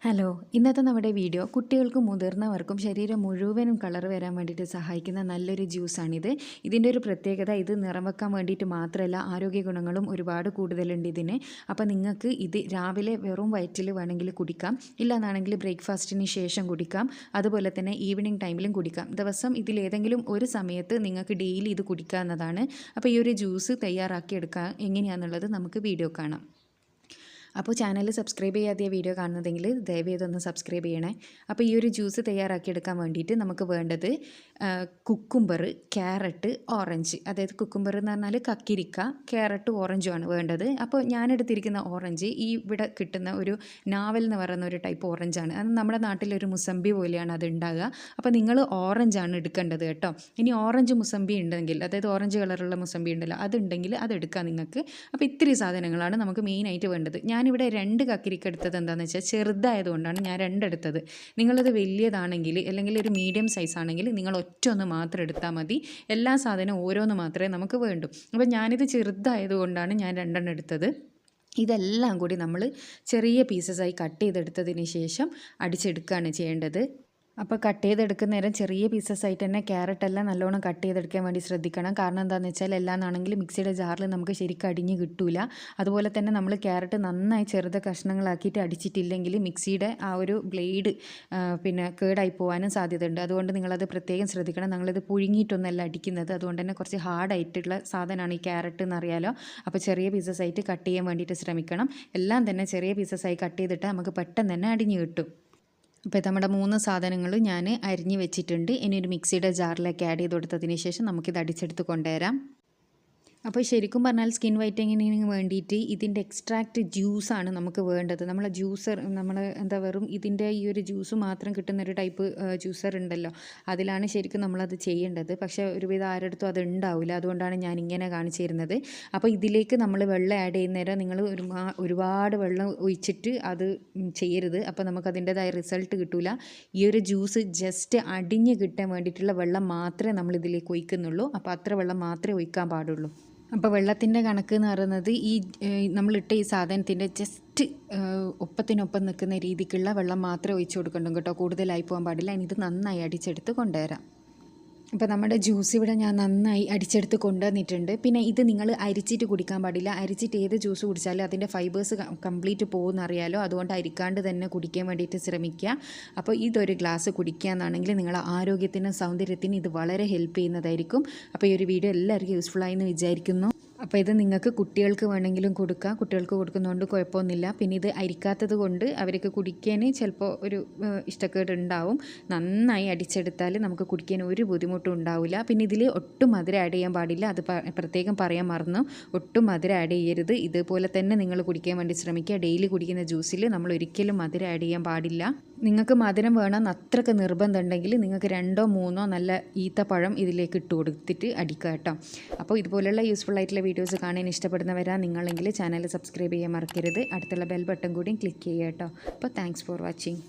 Hello, ഇന്നത്തെ നമ്മുടെ video കുട്ടികൾക്കും മുതിർന്നവർക്കും ശരീരം മുഴുവനും കളർ വരാൻ വേണ്ടിയിട്ട് സഹായിക്കുന്ന നല്ലൊരു ജ്യൂസാണിത്. ഇതിൻ്റെ ഒരു പ്രത്യേകത ഇത് നിറം വെക്കാൻ വേണ്ടിയിട്ട് മാത്രമല്ല, ആരോഗ്യ ഗുണങ്ങളും ഒരുപാട് കൂടുതലുണ്ട് ഇതിന്. അപ്പോൾ നിങ്ങൾക്ക് ഇത് രാവിലെ വെറും വയറ്റിൽ വേണമെങ്കിൽ കുടിക്കാം, ഇല്ലാന്നാണെങ്കിൽ ബ്രേക്ക്ഫാസ്റ്റിന് ശേഷം കുടിക്കാം, അതുപോലെ തന്നെ ഈവനിങ് ടൈമിലും കുടിക്കാം. ദിവസം ഇതിലേതെങ്കിലും ഒരു സമയത്ത് നിങ്ങൾക്ക് ഡെയിലി ഇത് കുടിക്കാവുന്നതാണ്. അപ്പോൾ ഈ ഒരു ജ്യൂസ് തയ്യാറാക്കിയെടുക്കാൻ എങ്ങനെയാണെന്നുള്ളത് നമുക്ക് വീഡിയോ കാണാം. അപ്പോൾ ചാനൽ സബ്സ്ക്രൈബ് ചെയ്യാതെ വീഡിയോ കാണുന്നതെങ്കിൽ ദയവേതൊന്ന് സബ്സ്ക്രൈബ് ചെയ്യണേ. അപ്പോൾ ഈ ഒരു ജ്യൂസ് തയ്യാറാക്കിയെടുക്കാൻ വേണ്ടിയിട്ട് നമുക്ക് വേണ്ടത് കുക്കുംബർ, ക്യാരറ്റ്, ഓറഞ്ച്. അതായത് കുക്കുംബർ എന്ന് പറഞ്ഞാൽ കക്കിരിക്ക, ക്യാരറ്റ്, ഓറഞ്ചുമാണ് വേണ്ടത്. അപ്പോൾ ഞാനെടുത്തിരിക്കുന്ന ഓറഞ്ച് ഈ ഇവിടെ കിട്ടുന്ന ഒരു നാവൽ എന്ന് പറയുന്ന ഒരു ടൈപ്പ് ഓറഞ്ചാണ്. അത് നമ്മുടെ നാട്ടിലൊരു മുസമ്പി പോലെയാണ് അത് ഉണ്ടാകുക. അപ്പോൾ നിങ്ങൾ ഓറഞ്ചാണ് എടുക്കേണ്ടത് കേട്ടോ. ഇനി ഓറഞ്ച് മുസമ്പി ഉണ്ടെങ്കിൽ, അതായത് ഓറഞ്ച് കളറുള്ള മുസമ്പി ഉണ്ടല്ലോ, അതുണ്ടെങ്കിൽ അതെടുക്കാം നിങ്ങൾക്ക്. അപ്പോൾ ഇത്തിരി സാധനങ്ങളാണ് നമുക്ക് മെയിനായിട്ട് വേണ്ടത്. ഞാനിവിടെ 2 കക്കിരിക്ക എടുത്തത് എന്താണെന്ന് വെച്ചാൽ ചെറുതായതുകൊണ്ടാണ് ഞാൻ 2 എടുത്തത്. നിങ്ങളത് വലിയതാണെങ്കിൽ അല്ലെങ്കിൽ ഒരു മീഡിയം സൈസ് ആണെങ്കിൽ നിങ്ങൾ ഒറ്റ മാത്രം എടുത്താൽ മതി. എല്ലാ സാധനവും ഓരോന്ന് മാത്രമേ നമുക്ക് വേണ്ടൂ. അപ്പോൾ ഞാനിത് ചെറുതായതുകൊണ്ടാണ് ഞാൻ 2 എടുത്തത്. ഇതെല്ലാം കൂടി നമ്മൾ ചെറിയ പീസസായി കട്ട് ചെയ്തെടുത്തതിന് ശേഷം അടിച്ചെടുക്കുകയാണ് ചെയ്യേണ്ടത്. അപ്പോൾ കട്ട് ചെയ്തെടുക്കുന്ന നേരം ചെറിയ പീസസ് ആയിട്ട് തന്നെ ക്യാരറ്റെല്ലാം നല്ലോണം കട്ട് ചെയ്തെടുക്കാൻ വേണ്ടി ശ്രദ്ധിക്കണം. കാരണം എന്താണെന്ന് വെച്ചാൽ എല്ലാന്നാണെങ്കിൽ മിക്സിയുടെ ജാറിൽ നമുക്ക് ശരിക്കും അടിഞ്ഞ് കിട്ടില്ല. അതുപോലെ തന്നെ നമ്മൾ ക്യാരറ്റ് നന്നായി ചെറുത കഷ്ണങ്ങളാക്കിയിട്ട് അടിച്ചിട്ടില്ലെങ്കിൽ മിക്സിയുടെ ആ ഒരു ബ്ലേഡ് കേടായി പോകാനും സാധ്യതയുണ്ട്. അതുകൊണ്ട് നിങ്ങളത് പ്രത്യേകം ശ്രദ്ധിക്കണം. ഞങ്ങളിത് പുഴുങ്ങിയിട്ടൊന്നല്ല അടിക്കുന്നത്, അതുകൊണ്ട് തന്നെ കുറച്ച് ഹാർഡായിട്ടുള്ള സാധനമാണ് ഈ ക്യാരറ്റ് എന്നറിയാലോ. അപ്പോൾ ചെറിയ പീസസ് ആയിട്ട് കട്ട് ചെയ്യാൻ വേണ്ടിയിട്ട് ശ്രമിക്കണം. എല്ലാം തന്നെ ചെറിയ പീസസായി കട്ട് ചെയ്തിട്ട് നമുക്ക് പെട്ടെന്ന് തന്നെ അടിഞ്ഞ് കിട്ടും. അപ്പോൾ നമ്മുടെ 3 സാധനങ്ങൾ ഞാൻ അരിഞ്ഞ് വെച്ചിട്ടുണ്ട്. ഇനി ഒരു മിക്സിയുടെ ജാറിലേക്ക് ആഡ് ചെയ്ത് കൊടുത്തതിന് ശേഷം നമുക്കിത് അടിച്ചെടുത്ത് കൊണ്ടുവരാം. അപ്പോൾ ശരിക്കും പറഞ്ഞാൽ സ്കിൻ വൈറ്റനിങ്ങിന് വേണ്ടിയിട്ട് ഇതിൻ്റെ എക്സ്ട്രാക്റ്റ് ജ്യൂസാണ് നമുക്ക് വേണ്ടത്. നമ്മളെ ജ്യൂസർ വെറും ഇതിൻ്റെ ഈ ഒരു ജ്യൂസ് മാത്രം കിട്ടുന്നൊരു ടൈപ്പ് ജ്യൂസർ ഉണ്ടല്ലോ, അതിലാണ് ശരിക്കും നമ്മളത് ചെയ്യേണ്ടത്. പക്ഷേ ഒരുവിധം ആരെടുത്തും അത് ഉണ്ടാവില്ല. അതുകൊണ്ടാണ് ഞാൻ ഇങ്ങനെ കാണിച്ചു തരുന്നത്. അപ്പോൾ ഇതിലേക്ക് നമ്മൾ വെള്ളം ആഡ് ചെയ്യുന്നേരം നിങ്ങൾ ഒരുപാട് വെള്ളം ഒഴിച്ചിട്ട് അത് ചെയ്യരുത്. അപ്പോൾ നമുക്കതിൻ്റെതായ റിസൾട്ട് കിട്ടില്ല. ഈ ഒരു ജ്യൂസ് ജസ്റ്റ് അടിഞ്ഞ് കിട്ടാൻ വേണ്ടിയിട്ടുള്ള വെള്ളം മാത്രമേ നമ്മളിതിലേക്ക് ഒഴിക്കുന്നുള്ളൂ. അപ്പോൾ അത്ര വെള്ളം മാത്രമേ ഒഴിക്കാൻ പാടുള്ളൂ. അപ്പോൾ വെള്ളത്തിൻ്റെ കണക്ക് എന്ന് പറയുന്നത് ഈ നമ്മളിട്ട ഈ സാധനത്തിൻ്റെ ജസ്റ്റ് ഒപ്പത്തിനൊപ്പം നിൽക്കുന്ന രീതിക്കുള്ള വെള്ളം മാത്രമേ ഒഴിച്ചു കൊടുക്കണ്ടു കേട്ടോ. കൂടുതലായി പോകാൻ പാടില്ല. ഇനി ഇത് നന്നായി അടിച്ചെടുത്ത് കൊണ്ടുവരാം. അപ്പോൾ നമ്മുടെ ജ്യൂസ് ഇവിടെ ഞാൻ നന്നായി അടിച്ചെടുത്ത് കൊണ്ടുവന്നിട്ടുണ്ട്. പിന്നെ ഇത് നിങ്ങൾ അരിച്ചിട്ട് കുടിക്കാൻ പാടില്ല. അരിച്ചിട്ട് ഏത് ജ്യൂസ് കുടിച്ചാലും അതിൻ്റെ ഫൈബേഴ്സ് കംപ്ലീറ്റ് പോകുന്നറിയാലോ. അതുകൊണ്ട് അരിക്കാണ്ട് തന്നെ കുടിക്കാൻ വേണ്ടിയിട്ട് ശ്രമിക്കുക. അപ്പോൾ ഇതൊരു ഗ്ലാസ് കുടിക്കുക എന്നാണെങ്കിൽ നിങ്ങളുടെ ആരോഗ്യത്തിനും സൗന്ദര്യത്തിനും ഇത് വളരെ ഹെൽപ്പ് ചെയ്യുന്നതായിരിക്കും. അപ്പോൾ ഈ ഒരു വീഡിയോ എല്ലാവർക്കും യൂസ്ഫുള്ളായി എന്ന് വിചാരിക്കുന്നു. അപ്പോൾ ഇത് നിങ്ങൾക്ക് കുട്ടികൾക്ക് വേണമെങ്കിലും കൊടുക്കാം. കുട്ടികൾക്ക് കൊടുക്കുന്നതുകൊണ്ട് കുഴപ്പമൊന്നുമില്ല. പിന്നെ ഇത് അരിക്കാത്തത് കൊണ്ട് അവർക്ക് കുടിക്കാൻ ചിലപ്പോൾ ഒരു ഇഷ്ടക്കേട് ഉണ്ടാവും. നന്നായി അടിച്ചെടുത്താൽ നമുക്ക് കുടിക്കാൻ ഒരു ബുദ്ധിമുട്ടും ഉണ്ടാവില്ല. പിന്നെ ഇതിൽ ഒട്ടും മധുരം ആഡ് ചെയ്യാൻ പാടില്ല. അത് പ്രത്യേകം പറയാൻ മറന്നു. ഒട്ടും മധുരം ആഡ് ചെയ്യരുത്. ഇതുപോലെ തന്നെ നിങ്ങൾ കുടിക്കാൻ വേണ്ടി ശ്രമിക്കുക. ഡെയിലി കുടിക്കുന്ന ജ്യൂസിൽ നമ്മൾ ഒരിക്കലും മധുരം ആഡ് ചെയ്യാൻ പാടില്ല. നിങ്ങൾക്ക് മധുരം വേണമെന്ന് അത്രയ്ക്ക് നിർബന്ധം ഉണ്ടെങ്കിൽ നിങ്ങൾക്ക് 2 3 നല്ല ഈത്തപ്പഴം ഇതിലേക്ക് ഇട്ട് കൊടുത്തിട്ട് അടിക്കുക കേട്ടോ. അപ്പോൾ ഇതുപോലുള്ള യൂസ്ഫുൾ ആയിട്ടുള്ള വീഡിയോസ് കാണാൻ ഇഷ്ടപ്പെടുന്നവരാ നിങ്ങളെങ്കിൽ ചാനൽ സബ്സ്ക്രൈബ് ചെയ്യാൻ മറക്കരുത്. അടുത്തുള്ള ബെൽ ബട്ടൺ കൂടി ക്ലിക്ക് ചെയ്യുക കേട്ടോ. അപ്പോൾ താങ്ക്സ് ഫോർ വാച്ചിങ്.